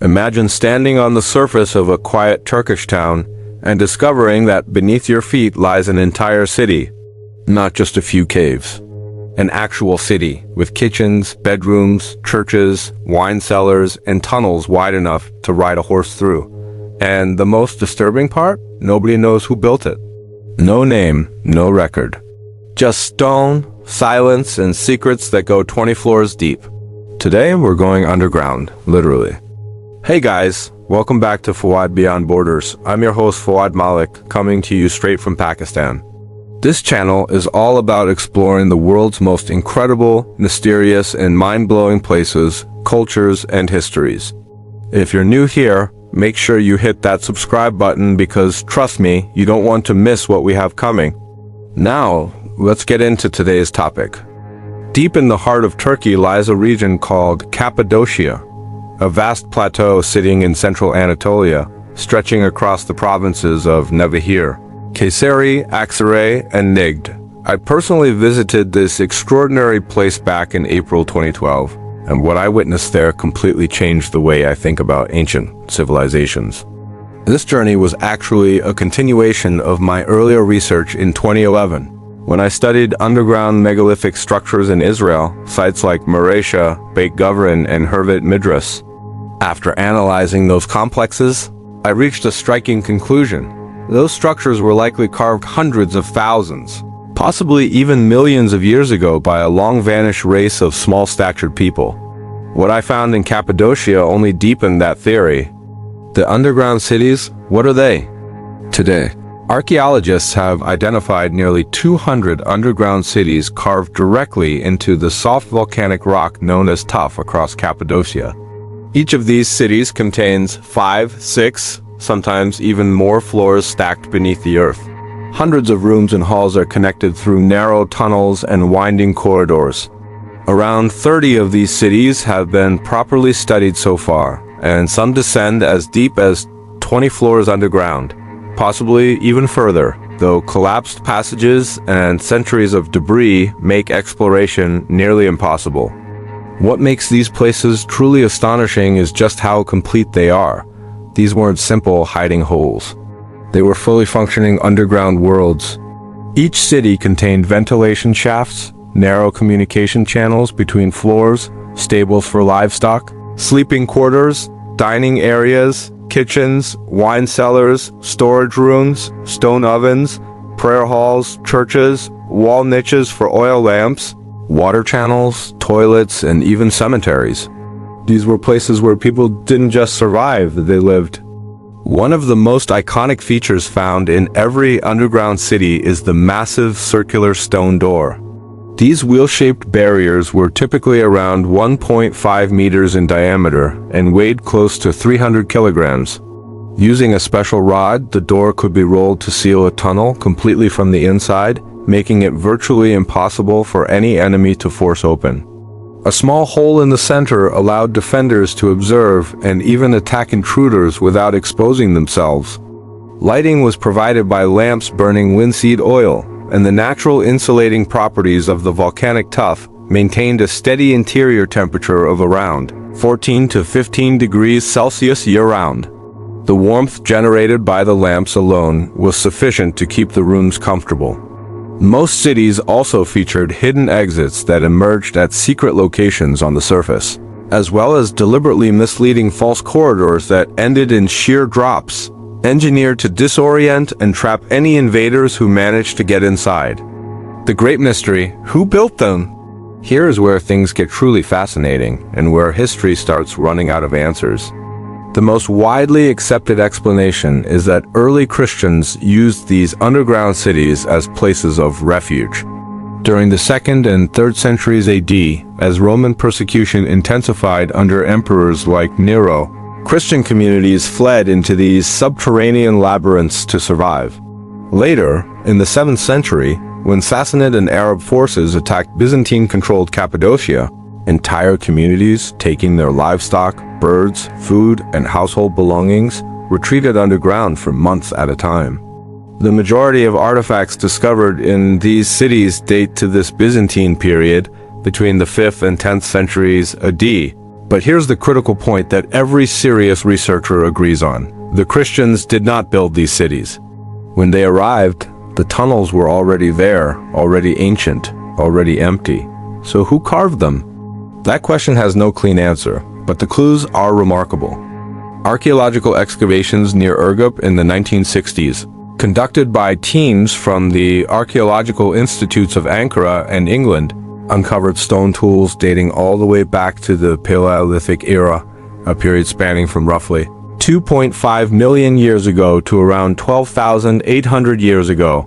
Imagine standing on the surface of a quiet Turkish town and discovering that beneath your feet lies an entire city, not just a few caves. An actual city with kitchens, bedrooms, churches, wine cellars, and tunnels wide enough to ride a horse through. And the most disturbing part? Nobody knows who built it. No name, no record. Just stone, silence, and secrets that go 20 floors deep. Today, we're going underground, literally. Hey guys, welcome back to Fawad Beyond Borders. I'm your host Fawad Malik, coming to you straight from Pakistan. This channel is all about exploring the world's most incredible, mysterious, and mind-blowing places, cultures, and histories. If you're new here, make sure you hit that subscribe button because, trust me, you don't want to miss what we have coming. Now, let's get into today's topic. Deep in the heart of Turkey lies a region called Cappadocia, a vast plateau sitting in central Anatolia, stretching across the provinces of Nevşehir, Kayseri, Aksaray, and Nigd. I personally visited this extraordinary place back in April 2012, and what I witnessed there completely changed the way I think about ancient civilizations. This journey was actually a continuation of my earlier research in 2011, when I studied underground megalithic structures in Israel, sites like Marasha, Beit Guvrin, and Hervet Midras. After analyzing those complexes, I reached a striking conclusion. Those structures were likely carved hundreds of thousands, possibly even millions of years ago by a long-vanished race of small-statured people. What I found in Cappadocia only deepened that theory. The underground cities, what are they? Today, archaeologists have identified nearly 200 underground cities carved directly into the soft volcanic rock known as tuff across Cappadocia. Each of these cities contains 5, 6, sometimes even more floors stacked beneath the earth. Hundreds of rooms and halls are connected through narrow tunnels and winding corridors. Around 30 of these cities have been properly studied so far, and some descend as deep as 20 floors underground, possibly even further, though collapsed passages and centuries of debris make exploration nearly impossible. What makes these places truly astonishing is just how complete they are. These weren't simple hiding holes. They were fully functioning underground worlds. Each city contained ventilation shafts, narrow communication channels between floors, stables for livestock, sleeping quarters, dining areas, kitchens, wine cellars, storage rooms, stone ovens, prayer halls, churches, wall niches for oil lamps, water channels, toilets, and even cemeteries. These were places where people didn't just survive, they lived. One of the most iconic features found in every underground city is the massive circular stone door. These wheel-shaped barriers were typically around 1.5 meters in diameter and weighed close to 300 kilograms. Using a special rod, the door could be rolled to seal a tunnel completely from the inside, making it virtually impossible for any enemy to force open. A small hole in the center allowed defenders to observe and even attack intruders without exposing themselves. Lighting was provided by lamps burning linseed oil, and the natural insulating properties of the volcanic tuff maintained a steady interior temperature of around 14 to 15 degrees Celsius year-round. The warmth generated by the lamps alone was sufficient to keep the rooms comfortable. Most cities also featured hidden exits that emerged at secret locations on the surface, as well as deliberately misleading false corridors that ended in sheer drops, engineered to disorient and trap any invaders who managed to get inside. The great mystery: who built them? Here is where things get truly fascinating and where history starts running out of answers. The most widely accepted explanation is that early Christians used these underground cities as places of refuge. During the 2nd and 3rd centuries AD, as Roman persecution intensified under emperors like Nero, Christian communities fled into these subterranean labyrinths to survive. Later, in the 7th century, when Sassanid and Arab forces attacked Byzantine-controlled Cappadocia, entire communities, taking their livestock, birds, food, and household belongings, retreated underground for months at a time. The majority of artifacts discovered in these cities date to this Byzantine period, between the 5th and 10th centuries AD, But here's the critical point that every serious researcher agrees on. The Christians did not build these cities. When they arrived, the tunnels were already there, already ancient, already empty. So who carved them? That question has no clean answer, but the clues are remarkable. Archaeological excavations near Urgup in the 1960s, conducted by teams from the Archaeological Institutes of Ankara and England, uncovered stone tools dating all the way back to the Paleolithic era, a period spanning from roughly 2.5 million years ago to around 12,800 years ago.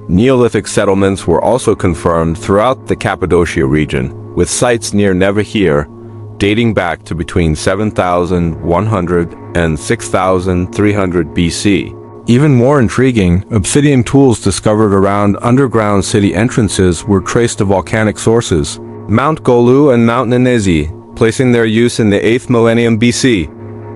Neolithic settlements were also confirmed throughout the Cappadocia region, with sites near Nevahir dating back to between 7,100 and 6,300 BC. Even more intriguing, obsidian tools discovered around underground city entrances were traced to volcanic sources, Mount Golu and Mount Ninesi, placing their use in the 8th millennium BC.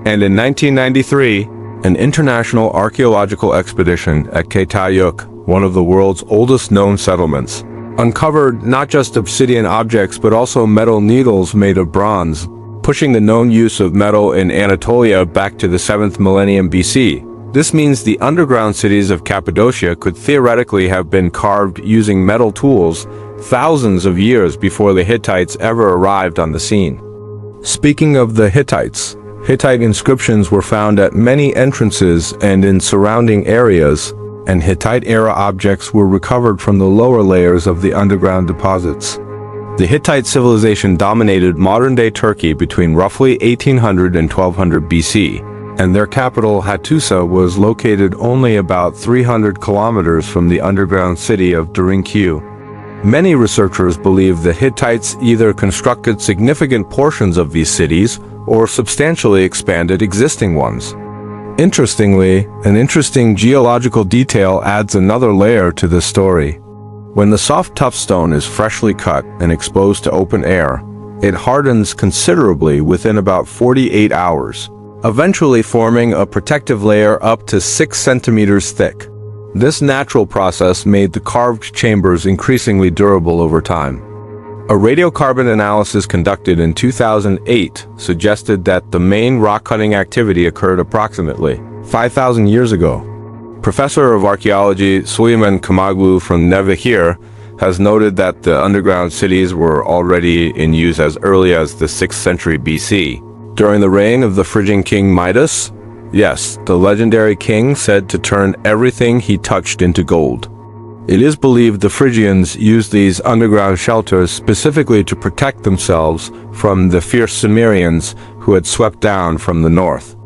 And in 1993, an international archaeological expedition at Ketayuk, one of the world's oldest known settlements, uncovered not just obsidian objects but also metal needles made of bronze, pushing the known use of metal in Anatolia back to the 7th millennium BC. This means the underground cities of Cappadocia could theoretically have been carved using metal tools thousands of years before the Hittites ever arrived on the scene. Speaking of the Hittites, Hittite inscriptions were found at many entrances and in surrounding areas, and Hittite-era objects were recovered from the lower layers of the underground deposits. The Hittite civilization dominated modern-day Turkey between roughly 1800 and 1200 BC. And their capital, Hattusa, was located only about 300 kilometers from the underground city of Derinkuyu. Many researchers believe the Hittites either constructed significant portions of these cities or substantially expanded existing ones. Interestingly, an interesting geological detail adds another layer to this story. When the soft tough stone is freshly cut and exposed to open air, it hardens considerably within about 48 hours. Eventually forming a protective layer up to 6 centimeters thick. This natural process made the carved chambers increasingly durable over time. A radiocarbon analysis conducted in 2008 suggested that the main rock-cutting activity occurred approximately 5,000 years ago. Professor of Archaeology Süleyman Kamaglu from Nevahir has noted that the underground cities were already in use as early as the 6th century BC. During the reign of the Phrygian king Midas, yes, the legendary king said to turn everything he touched into gold. It is believed the Phrygians used these underground shelters specifically to protect themselves from the fierce Cimmerians who had swept down from the north.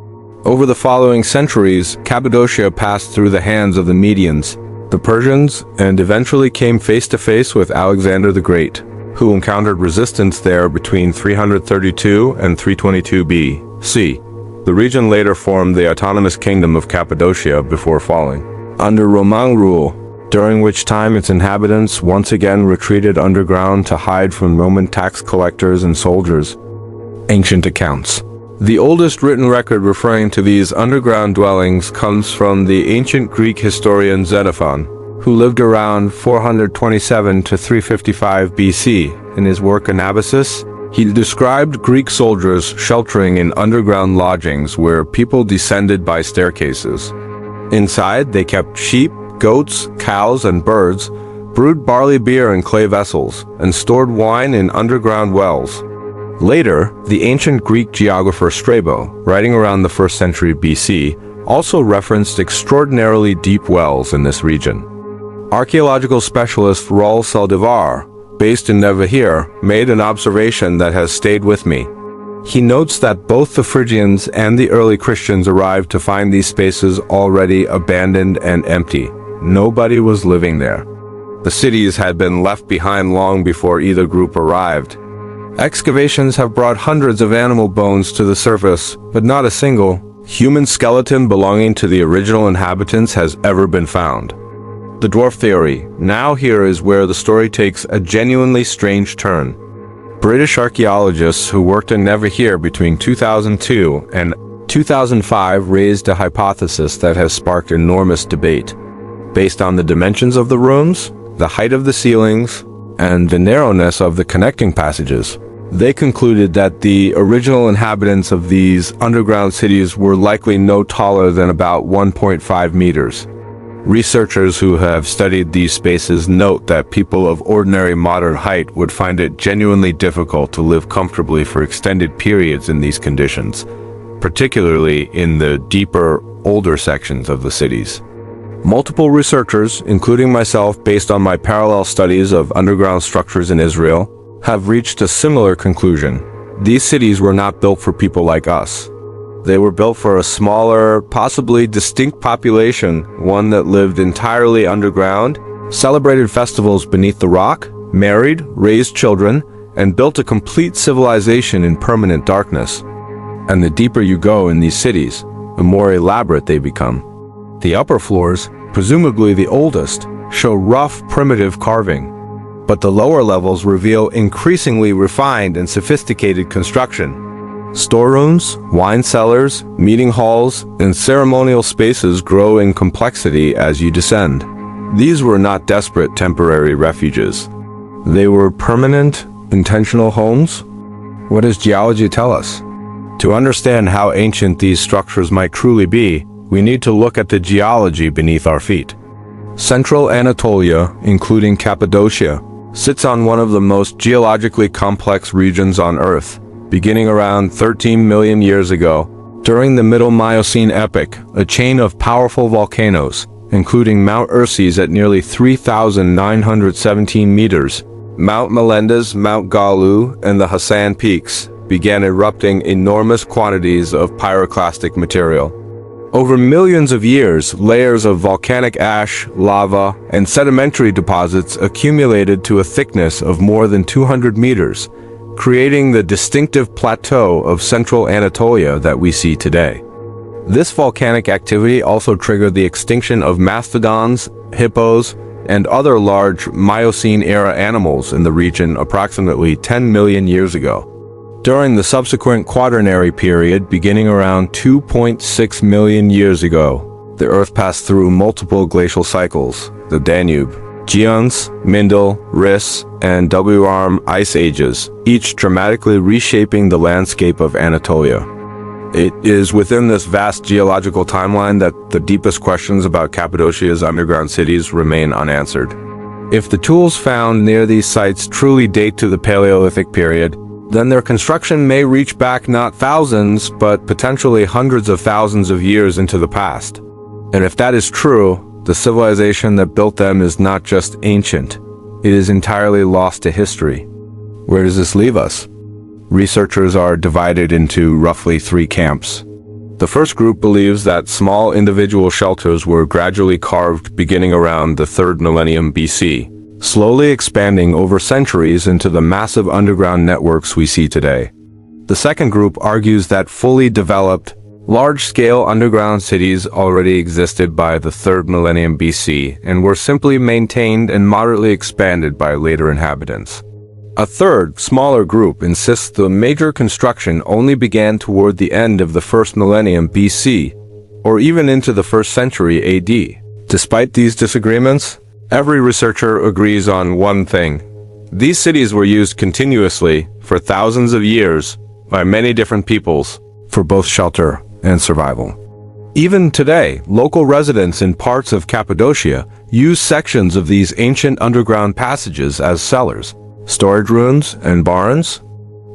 Over the following centuries, Cappadocia passed through the hands of the Medians, the Persians, and eventually came face to face with Alexander the Great, who encountered resistance there between 332 and 322 BC. The region later formed the autonomous kingdom of Cappadocia before falling under Roman rule, during which time its inhabitants once again retreated underground to hide from Roman tax collectors and soldiers. Ancient accounts. The oldest written record referring to these underground dwellings comes from the ancient Greek historian Xenophon, who lived around 427 to 355 BC. In his work Anabasis, he described Greek soldiers sheltering in underground lodgings where people descended by staircases. Inside, they kept sheep, goats, cows, and birds, brewed barley beer in clay vessels, and stored wine in underground wells. Later, the ancient Greek geographer Strabo, writing around the 1st century BC, also referenced extraordinarily deep wells in this region. Archaeological specialist Raul Saldivar, based in Nevahir, made an observation that has stayed with me. He notes that both the Phrygians and the early Christians arrived to find these spaces already abandoned and empty. Nobody was living there. The cities had been left behind long before either group arrived. Excavations have brought hundreds of animal bones to the surface, but not a single human skeleton belonging to the original inhabitants has ever been found. The Dwarf Theory. Now here is where the story takes a genuinely strange turn. British archaeologists who worked in Nevahir between 2002 and 2005 raised a hypothesis that has sparked enormous debate. Based on the dimensions of the rooms, the height of the ceilings, and the narrowness of the connecting passages, They concluded that the original inhabitants of these underground cities were likely no taller than about 1.5 meters. Researchers who have studied these spaces note that people of ordinary modern height would find it genuinely difficult to live comfortably for extended periods in these conditions, particularly in the deeper, older sections of the cities. Multiple researchers, including myself based on my parallel studies of underground structures in Israel, have reached a similar conclusion. These cities were not built for people like us. They were built for a smaller, possibly distinct population, one that lived entirely underground, celebrated festivals beneath the rock, married, raised children, and built a complete civilization in permanent darkness. And the deeper you go in these cities, the more elaborate they become. The upper floors, presumably the oldest, show rough, primitive carving, but the lower levels reveal increasingly refined and sophisticated construction. Storerooms, wine cellars, meeting halls, and ceremonial spaces grow in complexity as you descend. These were not desperate temporary refuges. They were permanent, intentional homes. What does geology tell us? To understand how ancient these structures might truly be, we need to look at the geology beneath our feet. Central Anatolia, including Cappadocia, sits on one of the most geologically complex regions on Earth. Beginning around 13 million years ago, during the Middle Miocene epoch, a chain of powerful volcanoes, including Mount Urses at nearly 3,917 meters, Mount Melendez, Mount Galu, and the Hassan Peaks, began erupting enormous quantities of pyroclastic material. Over millions of years, layers of volcanic ash, lava, and sedimentary deposits accumulated to a thickness of more than 200 meters, creating the distinctive plateau of central Anatolia that we see today. This volcanic activity also triggered the extinction of mastodons, hippos, and other large Miocene-era animals in the region approximately 10 million years ago. During the subsequent Quaternary period, beginning around 2.6 million years ago, the Earth passed through multiple glacial cycles: the Danube, Gions, Mindel, Rhys, and W-Arm ice ages, each dramatically reshaping the landscape of Anatolia. It is within this vast geological timeline that the deepest questions about Cappadocia's underground cities remain unanswered. If the tools found near these sites truly date to the Paleolithic period, then their construction may reach back not thousands, but potentially hundreds of thousands of years into the past. And if that is true, the civilization that built them is not just ancient, it is entirely lost to history. Where does this leave us? Researchers are divided into roughly 3 camps. The first group believes that small individual shelters were gradually carved beginning around the 3rd millennium BC, slowly expanding over centuries into the massive underground networks we see today. The second group argues that fully developed, large-scale underground cities already existed by the 3rd millennium BC and were simply maintained and moderately expanded by later inhabitants. A third, smaller group insists the major construction only began toward the end of the 1st millennium BC, or even into the 1st century AD. Despite these disagreements, every researcher agrees on one thing. These cities were used continuously for thousands of years by many different peoples for both shelter and survival. Even today, local residents in parts of Cappadocia use sections of these ancient underground passages as cellars, storage rooms, and barns.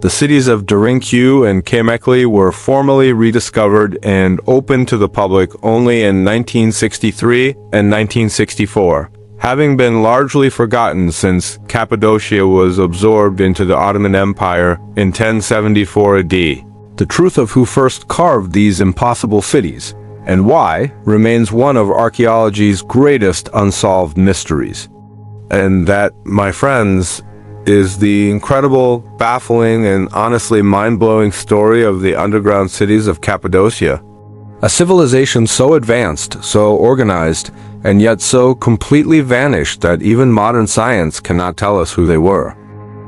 The cities of Derinkiu and Kemekli were formally rediscovered and opened to the public only in 1963 and 1964, having been largely forgotten since Cappadocia was absorbed into the Ottoman Empire in 1074 AD. The truth of who first carved these impossible cities, and why, remains one of archaeology's greatest unsolved mysteries. And that, my friends, is the incredible, baffling, and honestly mind-blowing story of the underground cities of Cappadocia. A civilization so advanced, so organized, and yet so completely vanished that even modern science cannot tell us who they were.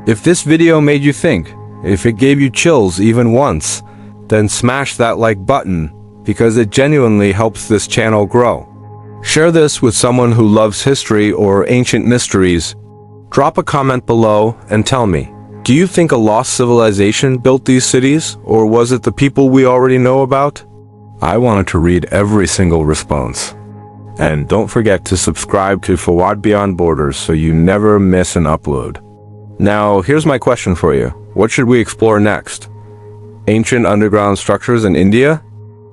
If this video made you think, if it gave you chills even once, then smash that like button, because it genuinely helps this channel grow. Share this with someone who loves history or ancient mysteries. Drop a comment below and tell me, Do you think a lost civilization built these cities, or was it the people we already know about? I wanted to read every single response. And don't forget to subscribe to Fawad Beyond Borders so you never miss an upload. Now, here's my question for you. What should we explore next? Ancient underground structures in India?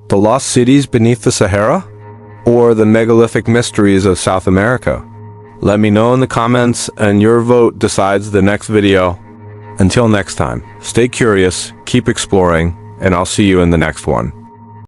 The lost cities beneath the Sahara? Or the megalithic mysteries of South America? Let me know in the comments, and your vote decides the next video. Until next time, stay curious, keep exploring, and I'll see you in the next one.